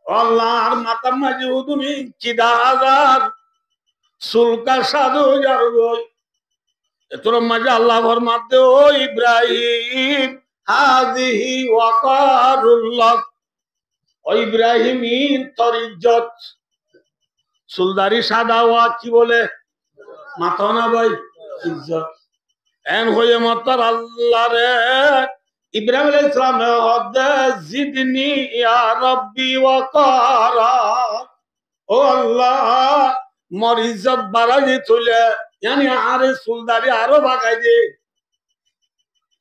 আল্লাহর মাথা মাঝে তুমি চিদা হাজার সুলকা সাধু যার গই তোর মাঝে আল্লাহ ফরমাতে ও ইব্রাহিম হাযিহি ওয়াকারুল্লাহ ও ইব্রাহিম তোর ইজ্জত সুলদারি সাদা ওয়া কি বলে মাথা না ভাই ইজ্জত এন হয়ে মাতার আল্লাহ রে ইব্রাহিম আলাইহিস সালাম হদে জিদনি ইয়া রাব্বি ওয়াকারা ও আল্লাহ মোর ইজ্জত বাড়াই তুলে यानी आरे सुलदारी आरो भागाई दे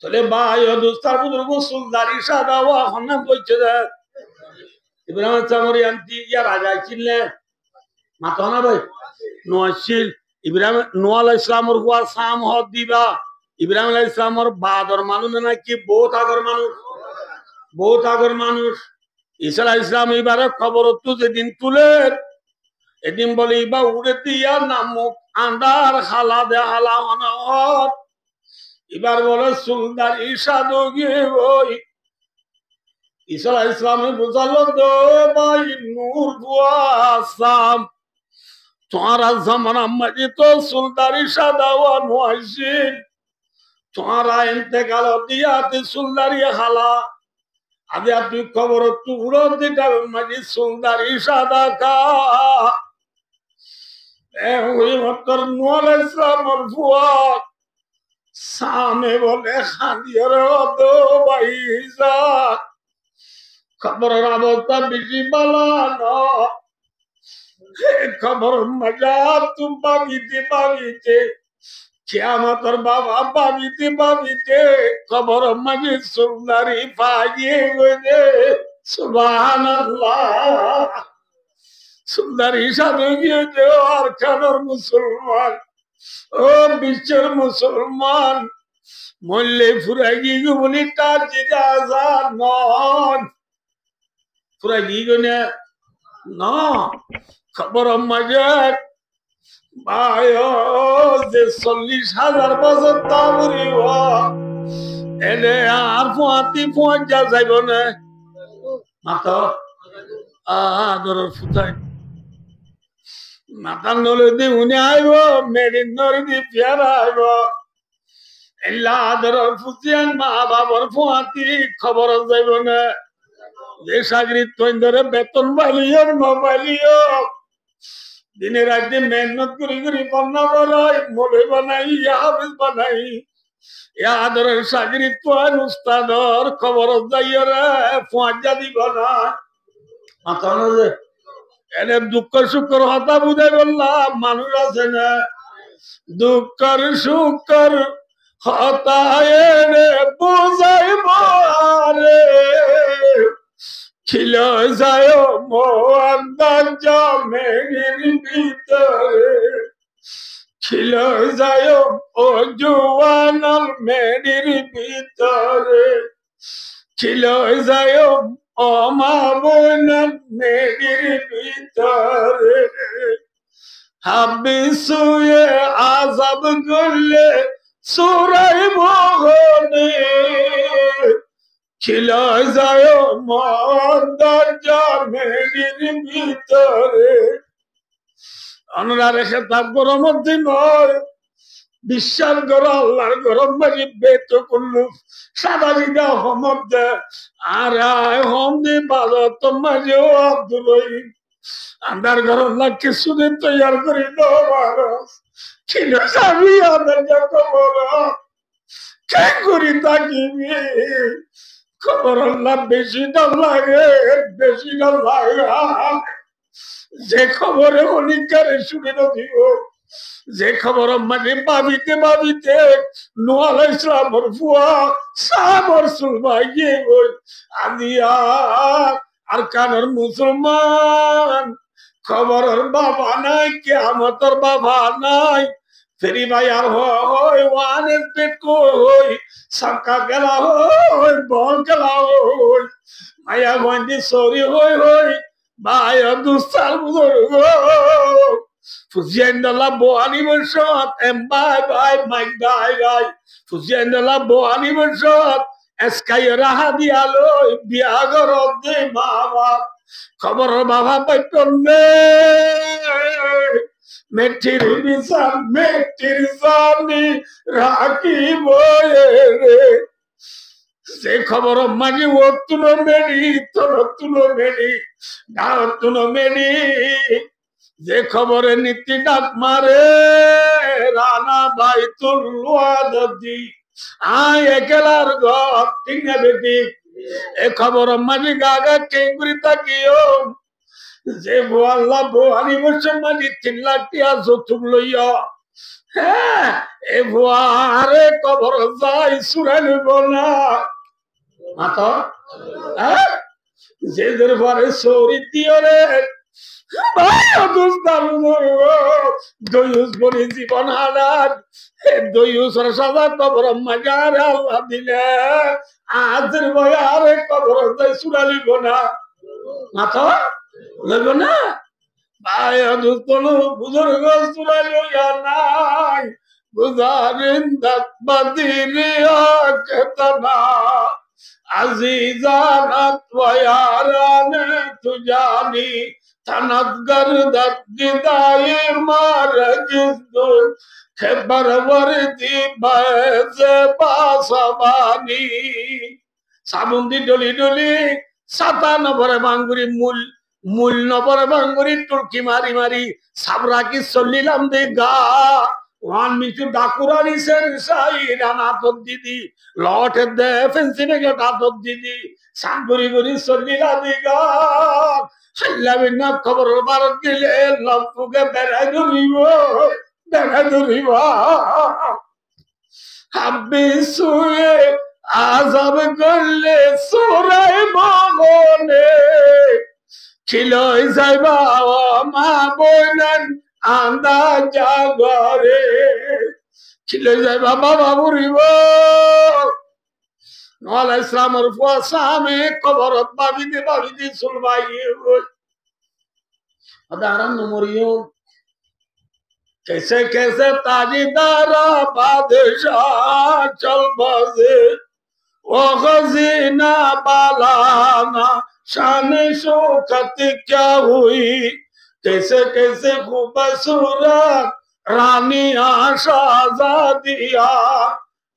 चले भाई और दोस्तार बुजुर्ग सुलदारी सादा हुआ हमने बोलते थे इब्राहिम चामरी अंती या राजा चिल्ले मातो ना भाई नौशील इब्राहिम नूह अलैहिस्सलाम और हुआ साम हो दीवा इब्राहिम अलैहिस्सलाम और बाद और मालूम ना कि बहुत आगर मानुष ईसा अलैहिस्सलाम इबारत खबर तुझे दिन तुले এদিন বলে বা উড়ে দিয়া নামুক আন্দার খালা দে হালা অনহর এবার বলে সুলদার ইসাদু গিয়ে ওই ঈসা আলাইহিস সালামে বুঝালো তো ভাই নূর বুয়াসাম তোমারা জামানা মাঝে তো সুলদার ইসাদা ওয়া মুআশিন তোমারা ইন্তেকাল দিয়াতে সুলদারি হালা আদি আপনি খবর তো উড়ো দিটা মাঝে সুলদার ইসাদা কা सामे बोले खानियर दो भाई खबर अवस्था बिजी बाला न खबर मजा तुम बाबीते क्या मतलब बाबा बाबीते खबर मजे सुंदरी पाए सुभान अल्लाह सुंदरी साधु और खानर मुसलमान ओ बिचर मुसलमान मोल्ले फुरागी को बोली ताजी जाजा नॉन फुरागी को ने ना खबर मजाक बायो जे 40,000 बजर तावरी हुआ एने यार फुआती फुआत जा जाइबो ने माता आदर फुताई माता नोले दी उन्हें आयो मेरी नोरे दी प्यारा आयो इल्ला आदर फुतियान माँ बाप और फुआती खबर जाइबो ने ये सागरित तो इंदरे बेतन वालियो मोबाइलियो दिने रात दिन मेहनत करी पन्ना बनाई मोले बनाई या हाफिज बनाई या आदर सागरित तो अनुस्ताद और खबर जाइयो रे फुआजा दी बना माता नोले এনে দুঃখ সুখর হতা বুঝাই বললাম মানুষ আছে না দুঃখর সুখর হতা এনে বুঝাইব রে ছিল যায় মোয়ান্দার জমের ভিতরে ছিল যায় ও জুয়ানাল মেরির ভিতরে ছিল যায় ও মা বোনাল মেরির ভিতরে হাবিসুয়ে আযাব করলে সুরাই মোহনে ছিল যায় মন্দার জমের ভিতরে অনুরারে খেতাব গরমের দিন নয় বিশ্বাস করো আল্লাহর গরম মাঝে বেত করলু সাদা দিদা হমদ দে আর হম দি বাজা তোর মাঝেও আব্দুল রহিম আন্দার গরম লাগ কিছুদিন তৈয়ার করি মানুষ ছিল যাবি আন্দার খবর কে করি থাকিবি খবর আল্লাহ বেশি না লাগে যে খবরে অনিকারে শুনে দিব যে খবর মানে ভাবিতে ভাবিতে নূহ আলাইহিস সালামের ফুয়া সাবর সুলমাইয়ে গই আদিয়া আর কানের মুসলমান খবরের বাবা নাই কিয়ামতের বাবা নাই ফেরি ভাই আর হয় ওয়ানের পেট কই সাকা গেলা হয় বল গেলা হয় মায়া গঞ্জি সরি হয় ভাই দুস্তার বুজুর্গ Fuziendala boani bershot and bye Mike bye Fuziendala boani bershot eskay raha dialo biagar of the mama খবর বাবা পাইতলে মেটির বিচার মেটির জানি রাখিব রে সে খবর মাঝে ও তুলো মেরি তোর তুলো মেরি গাঁ তুলো মেরি যে খবরে নীতি ডাক মারে রানা ভাই তুলুয়া দদি আয় একেলার ঘর ঠিক না বেটি এ খবর মাঝে গাগা কেঙ্গুরি তাকিও যে বোয়াল্লা বোহানি বসে মাঝে 3 লাখ টিয়া যৌতুক লইয়া হ্যাঁ এ বোয়ারে খবর যাই সুরাই লইব না মাতা হ্যাঁ যে দরবারে সৌরি দিও রে জীবন হারান দইউসর সাজা কবর মজার আল্লাহ দিলে আজের বয়ারে কবর সুরালিব না মাথা লইব না ভাই কোন বুজুর্গ সুরালিয়া নাই বুঝারিন দাতবাদিরিয়া কেতনা আজিজানাত ওয়ারানে তুজানি तनदगर दत्तिदाई मारजिदुल खबर वर्दी बजे पासवानी साबुंदी डोली डोली 57 नंबर बांगुरी मूल नंबर बांगुरी टुरकी मारी मारी साबरा की सल्लीलाम दे गा ওয়ান মিচু ডাকুরানি সেন সাই রানা তদ দিদি লট দে ফেন্সিনে গটা তদ দিদি সাঙ্গুরি গুরি সল্লিলা দিগা সাল্লাবিনা খবর বারত গেলে লম্পুকে বেড়া ধরিব হাব্বি শুয়ে আজাব করলে সোরাই মগনে খিলই যাইবা মা বইনান আন্দা জাগরে খিলই যাইবা বাবা বুড়িব নহলে ইসলামের ফুয়াশামে কবরত বাবিদি সুলবাই আদারান নমরিও कैसे कैसे ताजीदारा बादशाह चल बजे ओ खजीना बालाना शान शौकत क्या हुई कैसे कैसे खूबसूरत रानी शाहजादिया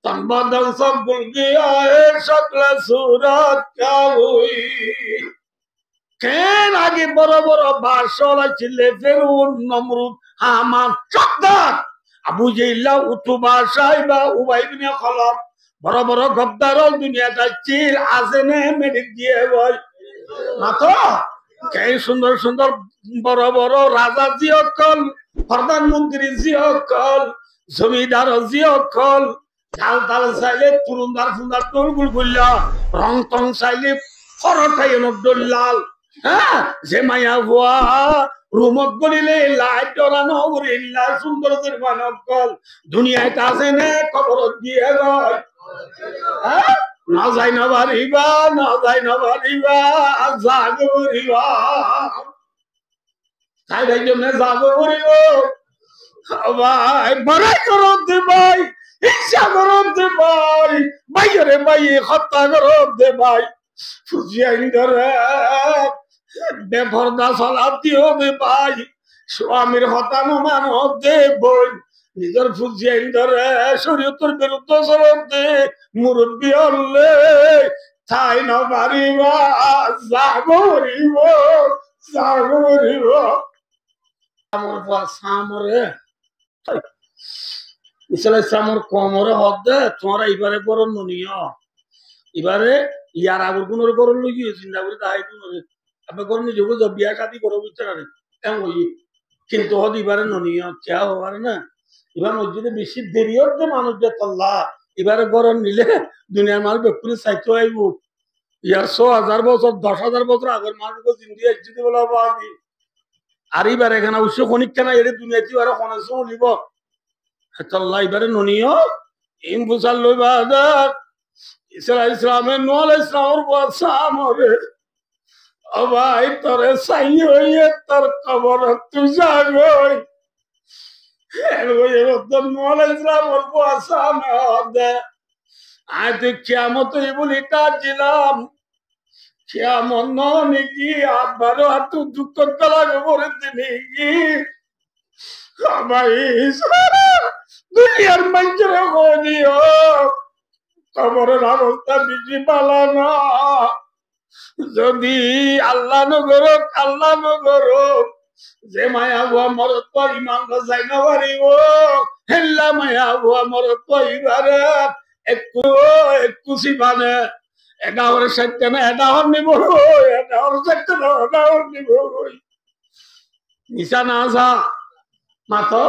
तन बदन सब भूल गया है शक्ल सूरत क्या हुई কেন আগে বড় বড় বাদশাহরা ছিলে ফেরাউন নমরুদ হামান সদ্দার আবু জেহেল উতবা সাইবা উবাই ইবনে খলব বড় বড় গদ্দার দুনিয়াটা চিল আজেনে মেডিক দিয়ে বই মাতো কেন সুন্দর সুন্দর বড় বড় রাজা জিয়কল প্রধানমন্ত্রী জিয়কল জমিদার জিয়কল ঢাল ঢাল চাইলে তুরুন্দার ফুন্দার তোরগুল গুল্লা রং টং চাইলে ফরটাই লাল হ্যাঁ যে মায়া ভুয়া রুমত গলিলে লাইট ডরানো উড়িল্লা সুন্দর মানবকল দুনিয়ায় আছে নে খবর দিয়ে গয় না যাই না বাড়িবা জাগরিবা তাই ভাই জন্য জাগরিব ভাই বড়াই করব দে ভাই ইচ্ছা করব দে ভাই ভাইরে ভাই হত্যা করব দে ভাই ফুজিয়া ইন্দরে বেপরদা সালাত দিও দে ভাই স্বামীর হতানো মানব দে বই নিজের ফুজিয়া ইন্দরে শরীয়তের বিরুদ্ধে চলব দে মুরব্বী হলে তাই না পারিবা জাগরিব আমার সামরে ইসলামের কমরে হদ দে তোমরা এবারে বড় ননিয়া এবারে ইয়ার আগর কোনোর করল লইয়ে চিন্তা করে তাই কোনোরে আপনি করুন নিজেকে যে বিয়া শাদি করো বুঝতে পারে এমন হই কিন্তু হদ এবারে ননিয়া চা হবার না এবার মসজিদে বেশি দেরি হচ্ছে মানুষ যে তল্লা এবারে গরম নিলে দুনিয়ার মানুষ ব্যক্তি চাইতে আইব ইয়ার 100,000 বছর 10,000 বছর আগের মানুষকে জিন্দি আসছি বলা পাবি আর এবার এখানে উৎস খনিক কেনা এর দুনিয়াতে আর খনেছ নিব তল্লা এবারে ননিয়া ইম বুঝাল লইবা ইসলামের নোয়াল ইসলামের বাসামরে ও ভাই তোরে সাই হইয়ে তোর কবর তুই যাগই নোয়াল ইসলামের বাসামে দে আজ কিয়ামত বলি কাজিলাম কেমন নাকি আব্বারও হাত দুঃখ লাগবে পরে নাকি দুনিয়ার মানুষের দিও কবরের অবস্থা বেশি পালা না যদি আল্লাহ নগর আল্লাহ নগর যে মায়া বুয়া মরত ইমান যাই না পারিব হেল্লা মায়া বুয়া মরত ইবারে একটু একটু সিবানে এটা হরে সত্য না এটা হর নিব এটা হর সত্য না এটা হর নিব নিশা না আসা মাতো